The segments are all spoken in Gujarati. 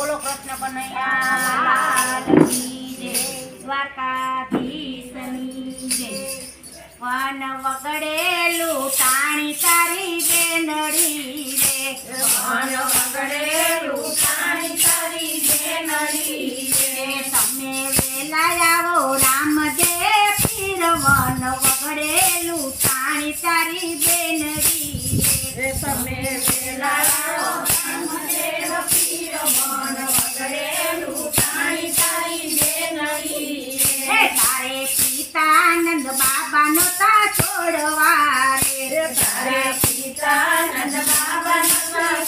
બોલો કૃષ્ણ કનૈયા લાલની જય, દ્વારકાધીશની જય. વન વગડેલું ટાણી તારી બેનડી રે, વન વગડેલું ટાણી તારી બેનડી રે. તમે વેલા આવો રામદેવ પીર. વન વગડેલું ટાણી તારી બેનડી રે, તમે વેલા આવો રામદેવ પીર. વન વગડેલું ટાણી તારી બેનડી હે રે. તારે પિતાનંદ બાબાનો તા છોડવા રે, તારે પિતાનંદ બાબાનો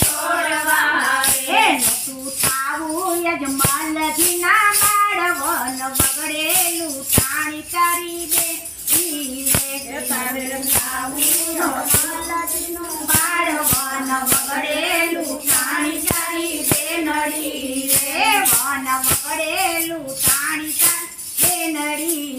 છોડવા હે રે. નતું થાવું યજમાલજીના બાળ. વન વગડેલું ટાણી તારી બેનડી રે, તારે સાવું યજમાલજીનું બાળ. વન વગડેલું ટાણી તારી બેનડી રે, વન વગડેલું ટાણી તારી બેનડી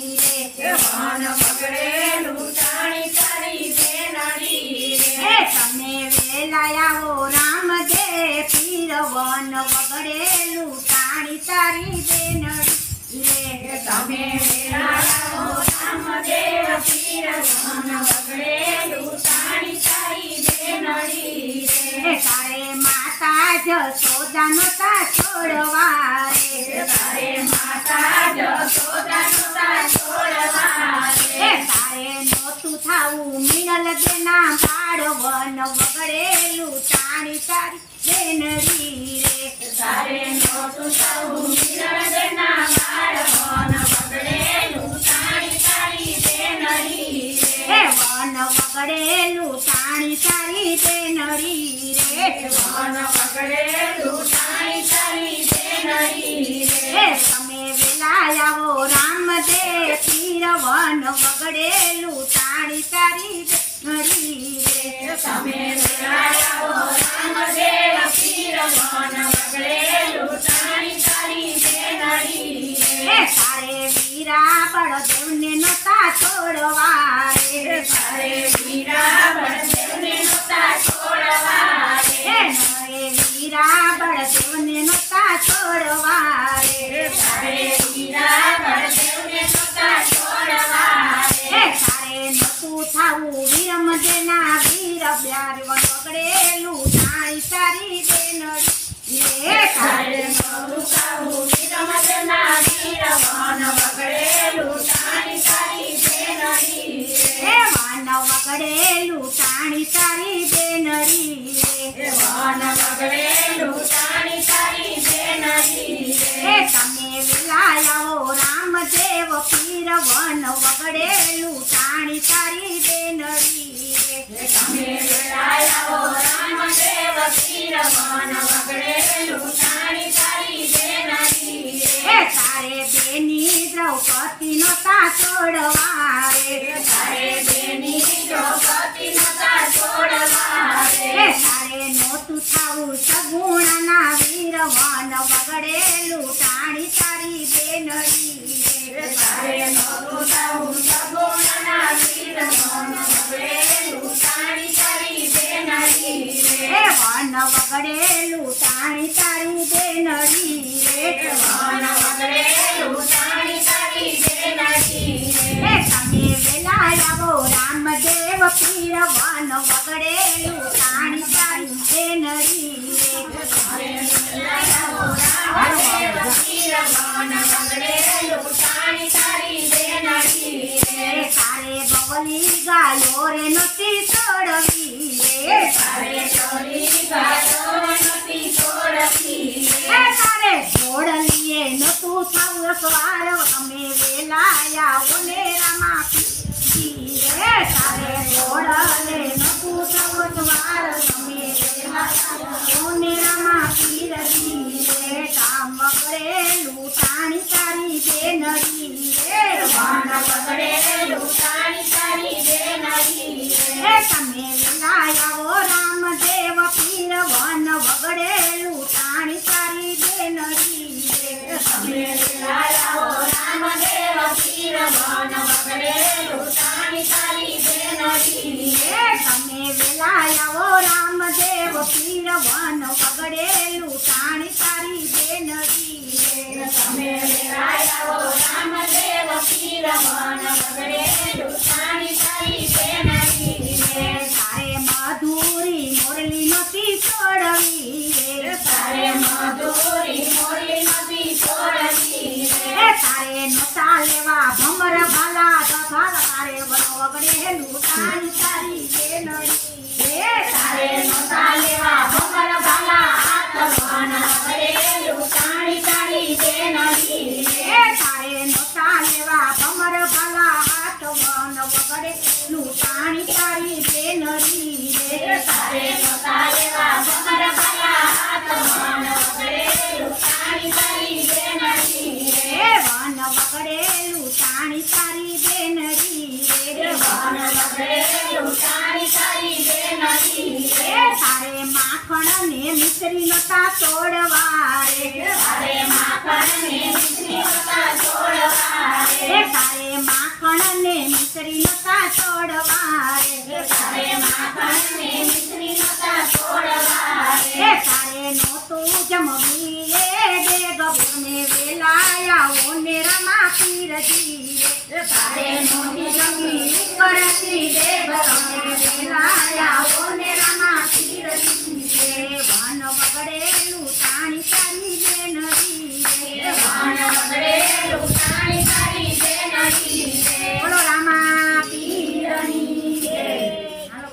રે. વન વગડેલું ટાણી તારી બેનડી હે રે. તમે વેલા આવો રામદેવ પીર. વન વગડેલું ટાણી તારી બેનડી રે, તમે વેલા આવો રામદેવ પીર. વન વગડેલું ટાણી તારી બેનડી હે રે. તારે માતા જશોદાનો તા છોડવા રે, તારે માતા જશોદાનો તા છોડવા હે રે. તારે નોતું થાવું મિનલ બેના બાળ. વન વગડેલું ટાણી તારી બેનડી રે, તારે નોતું થવું મિનળના બાળ. વન વગડેલું ટાણી તારી બેનડી હે રે. વન વગડેલું ટાણી તારી બેનડી રે, વન વગડેલું ટાણી તારી બેનડી હે રે. તમે વેલા આવો રામદેવ પીર. વન વગડેલું ટાણી તારી બેનડી રે, તમે વેલા આવો રામદેવ પીર. વન વગડેલું ટાણી તારી બેનડી હે રે. તારે વીરા બળદેવને નતા છોડવા રે, તારે વીરા બળદેવને નહોતા છોડવા હે રે. નરે વીરા બળદેવને નતા છોડવા રે, તારે વીરા બળદેવને નહોતા છોડવા હે રે. તારે નતું થાવું વીરમ જેના વીર બ્યાર. વન વગડેલું ટાણી તારી બેનડી રે, તારે નહોતું થવું વિરમજના વીર. વન વગડેલું ટાણી તારી બેનડી હે રે. વન વગડેલું ટાણી તારી બેનડી રે, વન વગડેલું ટાણી તારી બેનડી હે રે. તમે વેલા આવો રામદેવ પીર. વન વગડેલું ટાણી તારી બેનડી રે, તમે વેળા આવો રામદેવ પીર. વન વગડેલું ટાણી તારી બેનડી હે રે. તારે બેની દ્રૌપદી નો તા છોડવા રે, તારે બેની દ્રૌપદી નહોતા છોડવા હે રે. તારે નોતું થાવું સગુણના વીર. વન વગડેલું ટાણી તારી બેનડી રે, તારે નહોતું થવું સગુણના વીર. વન વગડેલું ટાણી તારી બેનડી હે રે. વન વગડેલું ટાણી તારી બેનડી રે, વન વગડેલું ટાણી તારી બેનડી હે રે. તમે વેલા આવો રામદેવ પીર. વન વગડેલું ટાણી તારી બેનડી રે, તારે વેળા આવો રામદેવ પીર. વન વગડેલું ટાણી તારી બેનડી હે રે. તારે બબલી ગાયો રે નતી છોડવી રે, તારે ચોરી ગાયો નથી છોડતી હે રે. તારે ઘોડલીએ નતું થાવું સવાર. અમે વેલા આવો ને રામા પીર રે, તારે ઘોડલે નતું થાવું સવાર. અમે વેલા આવો ને રામા પીર રે, કામ વગડેલું ટાણી તારી બેનડી રે, વન વગડેલું ટાણી તારી બેનડી હે રે. તમે વેલા આવો રામદેવ પીર. વન વગડેલું ટાણી તારી બેનડી રે, તમે વેળા આવો રામદેવ પીર. વન વગડેલું ટાણી તારી બેનડી હે રે. તમે વેલા આવો રામદેવ પીર. વન વગડેલું ટાણી તારી મજૂરી મોરી નથી છોડતી એ તારે નોતા લેવા ભમર ભાલા દફાલ તારે વગડે લૂંટાણી તારી બેનડી એ તારે નોતા લેવા ભમર ભાલા હાથ વન વગડે લૂંટાણી તારી બેનડી એ તારે નોતા લેવા ભમર ભાલા હાથ વન વગડે લૂંટાણી તારી બેનડી એ તારે નોતા લેવા ભમર ભાલા હાથ વન વગડે લૂંટાણી તારી બેનડી એ વન વગડે લૂંટાણી તારી બેનડી એ વન વગડે લૂંટાણી તારી બેનડી એ તારે માખણ ને મિશ્રી નતા તોડવા રે તારે માખણ ને મિશ્રી નતા છોડવા એ તારે માખણ ને મિશ્રી નતા તોડવા રે તારે માખણ ને મિશ્રી નતા છોડવા એ તારે નહોતું જમવી એ દેગ ને વેલાયા ઓને રમા પીરજી રે તારે નોની જમી કરતી દેગ ને વેલાયા ઓને રમા પીરજી રે વન વગડે